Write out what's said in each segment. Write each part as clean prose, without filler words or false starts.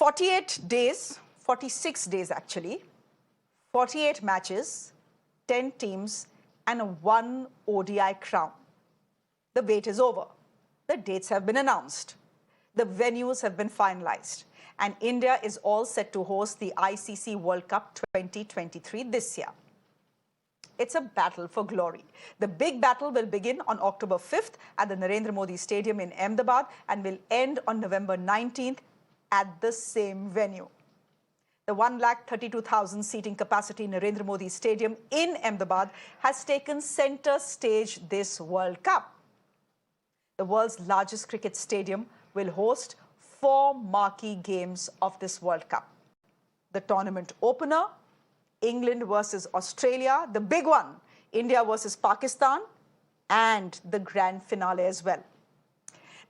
48 days, 46 days actually, 48 matches, 10 teams, and one ODI crown. The wait is over. The dates have been announced. The venues have been finalized. And India is all set to host the ICC World Cup 2023 this year. It's a battle for glory. The big battle will begin on October 5th at the Narendra Modi Stadium in Ahmedabad and will end on November 19th at the same venue. The 132,000 seating capacity Narendra Modi Stadium in Ahmedabad has taken center stage this World Cup. The world's largest cricket stadium will host 4 marquee games of this World Cup. The tournament opener, England versus Australia, the big one, India versus Pakistan, and the grand finale as well.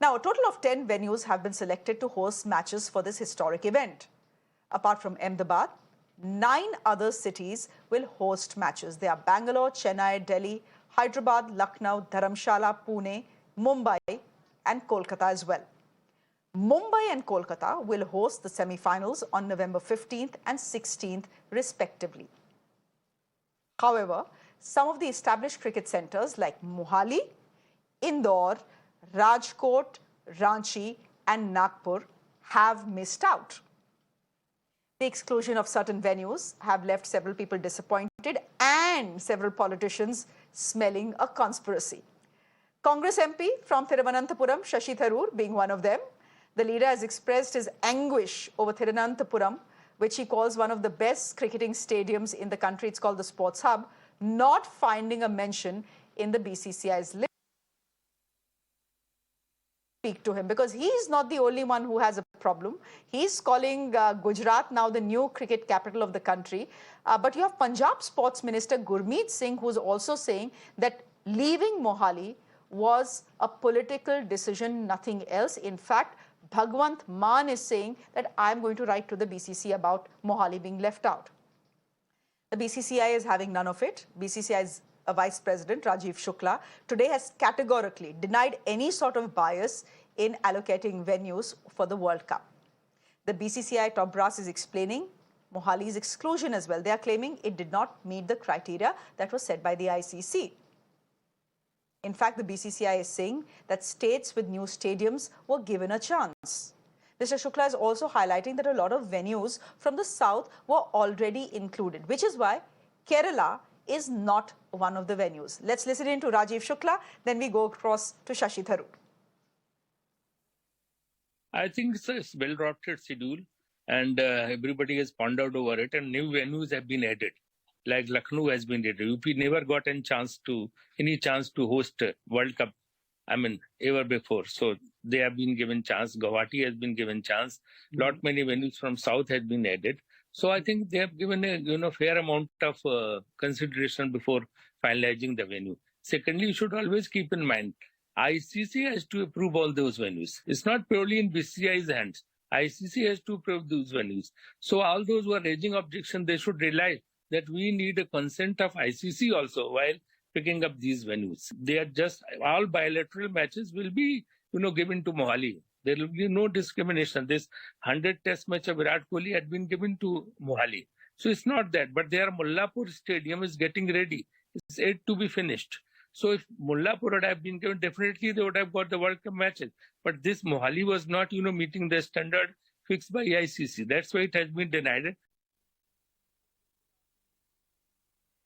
Now, a total of 10 venues have been selected to host matches for this historic event. Apart from Ahmedabad, 9 other cities will host matches. They are Bangalore, Chennai, Delhi, Hyderabad, Lucknow, Dharamshala, Pune, Mumbai, and Kolkata as well. Mumbai and Kolkata will host the semi-finals on November 15th and 16th respectively. However, some of the established cricket centres like Mohali, Indore, Rajkot, Ranchi and Nagpur have missed out. The exclusion of certain venues have left several people disappointed and several politicians smelling a conspiracy. Congress MP from Thiruvananthapuram, Shashi Tharoor, being one of them, the leader has expressed his anguish over Thiruvananthapuram, which he calls one of the best cricketing stadiums in the country. It's called the Sports Hub, not finding a mention in the BCCI's list. Speak to him because he's not the only one who has a problem. He's calling Gujarat now the new cricket capital of the country. But you have Punjab Sports Minister Gurmeet Singh, who's also saying that leaving Mohali was a political decision, nothing else. In fact, Bhagwant Maan is saying that I'm going to write to the BCCI about Mohali being left out. The BCCI is having none of it. BCCI's Vice President Rajiv Shukla today has categorically denied any sort of bias in allocating venues for the World Cup. The BCCI top brass is explaining Mohali's exclusion as well. They are claiming it did not meet the criteria that was set by the ICC. In fact, the BCCI is saying that states with new stadiums were given a chance. Mr. Shukla is also highlighting that a lot of venues from the south were already included, which is why Kerala is not one of the venues. Let's listen in to Rajiv Shukla, then we go across to Shashi Tharoor. I think it's a well-drafted schedule and everybody has pondered over it and new venues have been added. Like Lucknow has been added. UP never got any chance to host World Cup, ever before. So they have been given chance. Guwahati has been given chance. Lot many venues from south has been added. So I think they have given a fair amount of consideration before finalizing the venue. Secondly, you should always keep in mind, ICC has to approve all those venues. It's not purely in BCCI's hands. ICC has to approve those venues. So all those who are raising objection, they should realize that we need a consent of ICC also while picking up these venues. They are just, all bilateral matches will be, given to Mohali. There will be no discrimination. This 100 test match of Virat Kohli had been given to Mohali. So it's not that, but their Mullapur stadium is getting ready. It's yet to be finished. So if Mullapur would have been given, definitely they would have got the World Cup matches. But this Mohali was not, meeting the standard fixed by ICC. That's why it has been denied.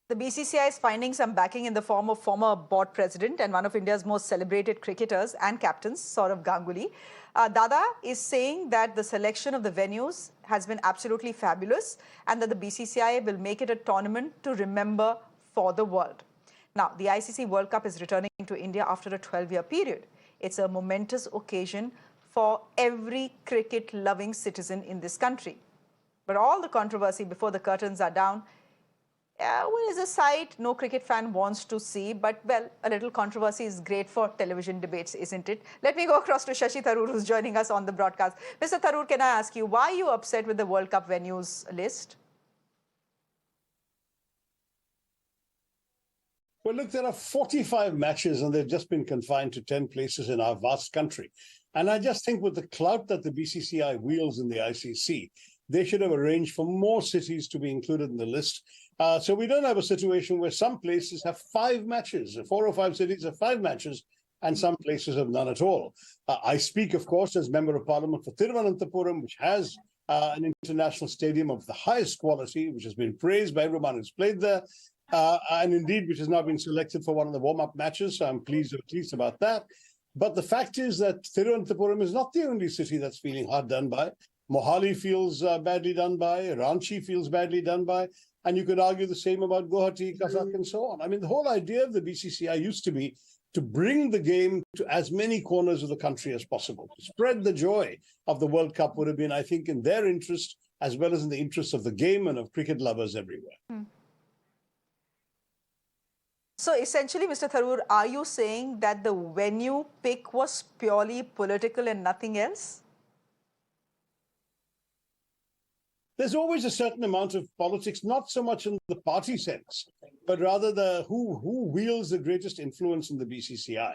The BCCI is finding some backing in the form of former board president and one of India's most celebrated cricketers and captains, Sourav Ganguly. Dada is saying that the selection of the venues has been absolutely fabulous and that the BCCI will make it a tournament to remember for the world. Now, the ICC World Cup is returning to India after a 12-year period. It's a momentous occasion for every cricket-loving citizen in this country. But all the controversy before the curtains are down is a sight no cricket fan wants to see, but well, a little controversy is great for television debates, isn't it? Let me go across to Shashi Tharoor, who's joining us on the broadcast. Mr. Tharoor, can I ask you, why are you upset with the World Cup venues list? Well, look, there are 45 matches and they've just been confined to 10 places in our vast country. And I just think with the clout that the BCCI wields in the ICC, they should have arranged for more cities to be included in the list. So we don't have a situation where some places have 5 matches, 4 or 5 cities have 5 matches, and some places have none at all. I speak, of course, as Member of Parliament for Thiruvananthapuram, which has an international stadium of the highest quality, which has been praised by everyone who's played there, and indeed, which has now been selected for one of the warm-up matches. So I'm pleased about that. But the fact is that Thiruvananthapuram is not the only city that's feeling hard done by. Mohali feels badly done by, Ranchi feels badly done by, and you could argue the same about Guwahati, Kazakh, and so on. I mean, the whole idea of the BCCI used to be to bring the game to as many corners of the country as possible. To spread the joy of the World Cup would have been, I think, in their interest, as well as in the interest of the game and of cricket lovers everywhere. So essentially, Mr. Tharoor, are you saying that the venue pick was purely political and nothing else? There's always a certain amount of politics, not so much in the party sense, but rather the who wields the greatest influence in the BCCI.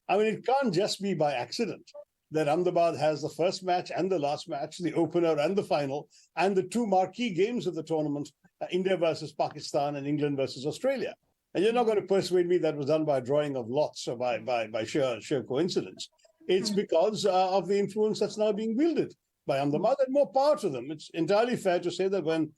I mean, it can't just be by accident that Ahmedabad has the first match and the last match, the opener and the final, and the 2 marquee games of the tournament, India versus Pakistan and England versus Australia. And you're not going to persuade me that was done by drawing of lots or by sheer coincidence. It's because of the influence that's now being wielded by Ahmedabad, and more power to them. It's entirely fair to say that when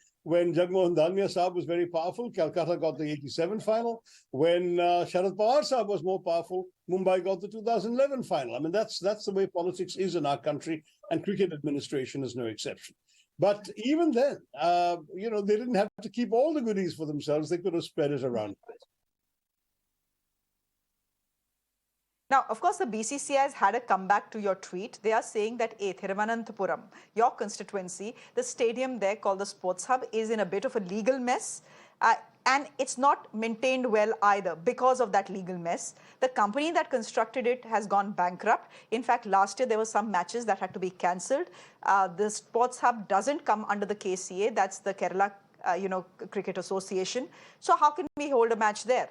Jagmohan Dalmia Saab was very powerful, Calcutta got the 87 final. When Sharad Pawar Saab was more powerful, Mumbai got the 2011 final. I mean, that's the way politics is in our country, and cricket administration is no exception. But even then, they didn't have to keep all the goodies for themselves. They could have spread it around. Now, of course, the BCCI has had a comeback to your tweet. They are saying that Thiruvananthapuram, your constituency, the stadium there called the Sports Hub, is in a bit of a legal mess. And it's not maintained well either because of that legal mess. The company that constructed it has gone bankrupt. In fact, last year there were some matches that had to be cancelled. The Sports Hub doesn't come under the KCA. That's the Kerala Cricket Association. So how can we hold a match there?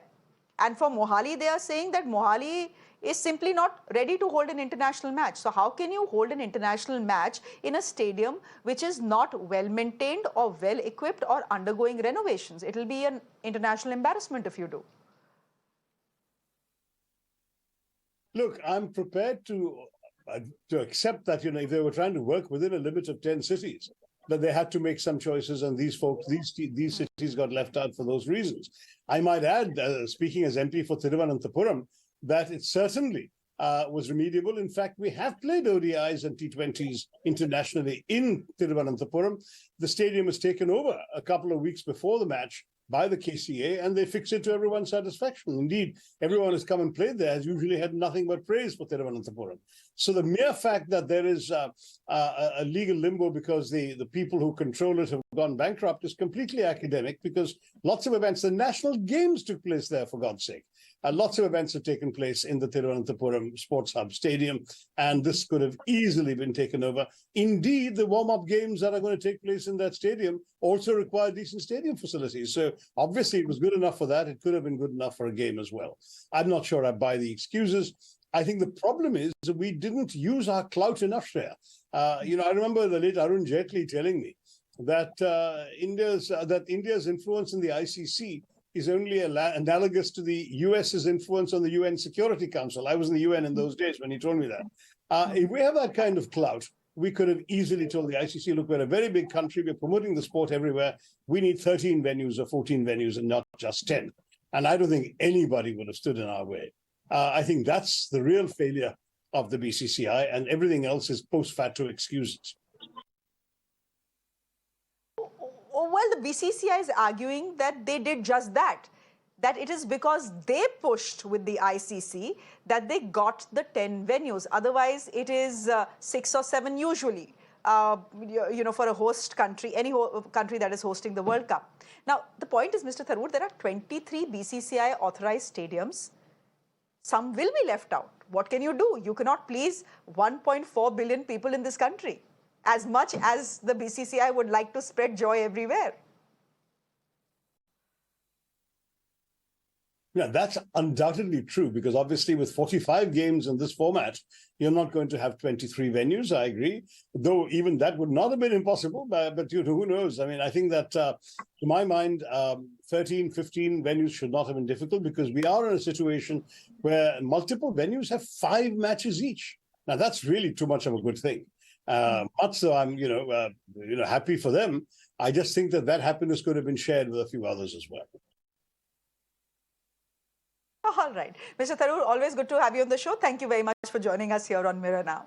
And for Mohali, they are saying that Mohali is simply not ready to hold an international match. So how can you hold an international match in a stadium which is not well maintained or well equipped or undergoing renovations? It will be an international embarrassment if you do. Look, I'm prepared to accept that, if they were trying to work within a limit of 10 cities, that they had to make some choices, and these cities got left out for those reasons. I might add, speaking as MP for Thiruvananthapuram, that it certainly was remediable. In fact, we have played ODIs and T20s internationally in Thiruvananthapuram. The stadium was taken over a couple of weeks before the match by the KCA, and they fixed it to everyone's satisfaction. Indeed, everyone who's come and played there has usually had nothing but praise for Thiruvananthapuram. So the mere fact that there is a legal limbo because the people who control it have gone bankrupt is completely academic, because lots of events, the national games took place there, for God's sake. Lots of events have taken place in the Thiruvananthapuram Sports Hub Stadium, and this could have easily been taken over. Indeed, the warm-up games that are going to take place in that stadium also require decent stadium facilities. So obviously it was good enough for that. It could have been good enough for a game as well. I'm not sure I buy the excuses. I think the problem is that we didn't use our clout enough, Shreya. I remember the late Arun Jaitley telling me that India's influence in the ICC is only analogous to the US's influence on the UN Security Council. I was in the UN in those days when he told me that. If we have that kind of clout, we could have easily told the ICC, look, we're a very big country, we're promoting the sport everywhere. We need 13 venues or 14 venues and not just 10. And I don't think anybody would have stood in our way. I think that's the real failure of the BCCI, and everything else is post facto excuses. Well, the BCCI is arguing that they did just that it is because they pushed with the ICC that they got the 10 venues. Otherwise, it is 6 or 7 usually, for a host country, any country that is hosting the World Cup. Now, the point is, Mr. Tharoor, there are 23 BCCI authorized stadiums. Some will be left out. What can you do? You cannot please 1.4 billion people in this country, as much as the BCCI would like to spread joy everywhere. Yeah, that's undoubtedly true, because obviously with 45 games in this format, you're not going to have 23 venues. I agree, though even that would not have been impossible, but you know, who knows? I mean, I think that to my mind, 13, 15 venues should not have been difficult, because we are in a situation where multiple venues have 5 matches each. Now, that's really too much of a good thing. Much so I'm, happy for them. I just think that that happiness could have been shared with a few others as well. All right. Mr. Tharoor, always good to have you on the show. Thank you very much for joining us here on Mirror Now.